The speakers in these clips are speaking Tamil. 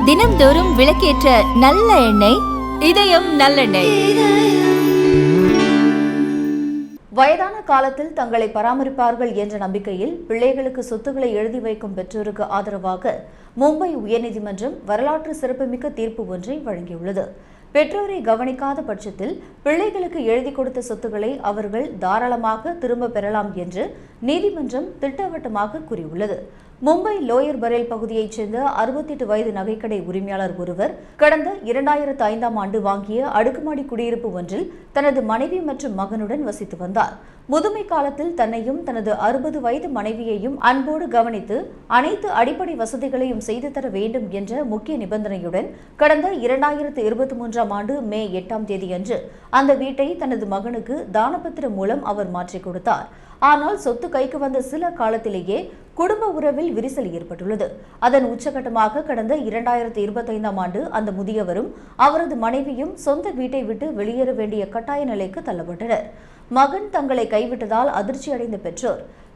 தினம்தோறும் விளக்கேற்ற நல்ல எண்ணெய் இதயம் நல்லெண்ணெய். வயதான காலத்தில் தங்களை பராமரிப்பார்கள் என்ற நம்பிக்கையில் பிள்ளைகளுக்கு சொத்துக்களை எழுதி வைக்கும் பெற்றோருக்கு ஆதரவாக மும்பை உயர்நீதிமன்றம் வரலாற்று சிறப்புமிக்க தீர்ப்பு ஒன்றை வழங்கியுள்ளது. பெற்றோரை கவனிக்காத பட்சத்தில் பிள்ளைகளுக்கு எழுதி கொடுத்த சொத்துக்களை அவர்கள் தாராளமாக திரும்ப பெறலாம் என்று நீதிமன்றம் திட்டவட்டமாக கூறியுள்ளது. மும்பை லோயர் பரேல் பகுதியைச் சேர்ந்த 68 வயது நகைக்கடை உரிமையாளர் ஒருவர் கடந்த 2005ஆம் ஆண்டு வாங்கிய அடுக்குமாடி குடியிருப்பு ஒன்றில் தனது மனைவி மற்றும் மகனுடன் வசித்து வந்தார். முதுமை காலத்தில் தன்னையும் தனது 60 வயது மனைவியையும் அன்போடு கவனித்து அனைத்து அடிப்படை வசதிகளையும் செய்து தர வேண்டும் என்ற முக்கிய நிபந்தனையுடன் கடந்த 2023ஆம் ஆண்டு மே 8ஆம் தேதியன்று அந்த வீட்டை தனது மகனுக்கு தானபத்திரம் மூலம் அவர் மாற்றிக் கொடுத்தார். ஆனால் சொத்து கைக்கு வந்த சில காலத்திலேயே குடும்ப உறவில் விரிசல் ஏற்பட்டுள்ளது. அதன் உச்சகட்டமாக கடந்த 2025ஆம் ஆண்டு அந்த முதியவரும் அவரது மனைவியும் சொந்த வீட்டை விட்டு வெளியேற வேண்டிய கட்டாய நிலைக்கு தள்ளப்பட்டனர். மகன் தங்களை கைவிட்டதால் அதிர்ச்சியடைந்த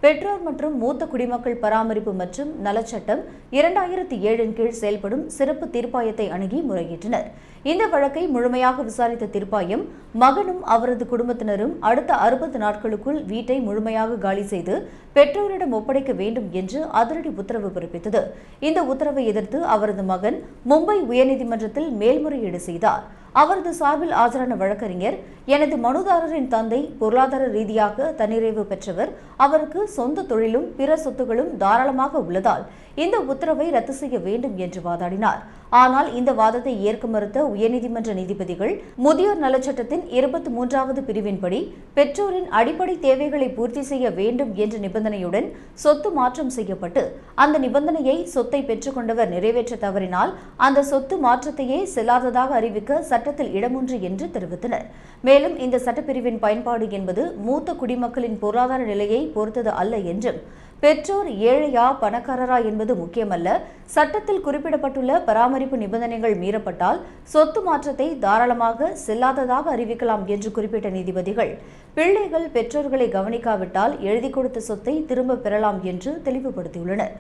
பெற்றோர் மற்றும் மூத்த குடிமக்கள் பராமரிப்பு மற்றும் நலச்சட்டம் 2007 கீழ் செயல்படும் சிறப்பு தீர்ப்பாயத்தை அணுகி முறையிட்டனர். இந்த வழக்கை முழுமையாக விசாரித்த தீர்ப்பாயம் மகனும் அவரது குடும்பத்தினரும் அடுத்த 60 நாட்களுக்குள் வீட்டை முழுமையாக காலி செய்து பெற்றோரிடம் ஒப்படைக்க வேண்டும் என்று அதிரடி உத்தரவு பிறப்பித்தது. இந்த உத்தரவை எதிர்த்து அவரது மகன் மும்பை உயர்நீதிமன்றத்தில் மேல்முறையீடு செய்தார். அவரது சார்பில் ஆஜரான வழக்கறிஞர், எனது மனுதாரரின் தந்தை பொருளாதார ரீதியாக தன்னிறைவு பெற்றவர், அவருக்கு சொந்த தொழிலும் பிற சொத்துகளும் தாராளமாக உள்ளதால் இந்த உத்தரவை ரத்து செய்ய வேண்டும் என்று வாதாடினார். ஆனால் இந்த வாதத்தை ஏற்க மறுத்த உயர்நீதிமன்ற நீதிபதிகள் முதியோர் நலச்சட்டத்தின் 23வது பிரிவின்படி பெற்றோரின் அடிப்படை தேவைகளை பூர்த்தி செய்ய வேண்டும் என்ற நிபந்தனையுடன் சொத்து மாற்றம் செய்யப்பட்டு அந்த நிபந்தனையை சொத்தை பெற்றுக்கொண்டவர் நிறைவேற்ற தவறினால் அந்த சொத்து மாற்றத்தையே செல்லாததாக அறிவிக்க சட்டத்தில் இடமுண்டு என்று தெரிவித்தனர். மேலும் இந்த சட்டப்பிரிவின் பயன்பாடு என்பது மூத்த குடிமக்களின் பொருளாதார நிலையை பொறுத்தது அல்ல என்றும் பெற்றோர் ஏழையா பணக்காரரா என்பது முக்கியமல்ல, சட்டத்தில் குறிப்பிடப்பட்டுள்ள பராமரிப்பு நிபந்தனைகள் மீறப்பட்டால் சொத்து மாற்றத்தை தாராளமாக செல்லாததாக அறிவிக்கலாம் என்று குறிப்பிட்ட நீதிபதிகள் பிள்ளைகள் பெற்றோர்களை கவனிக்காவிட்டால் எழுதி கொடுத்த சொத்தை திரும்ப பெறலாம் என்று தெளிவுபடுத்தியுள்ளனர்.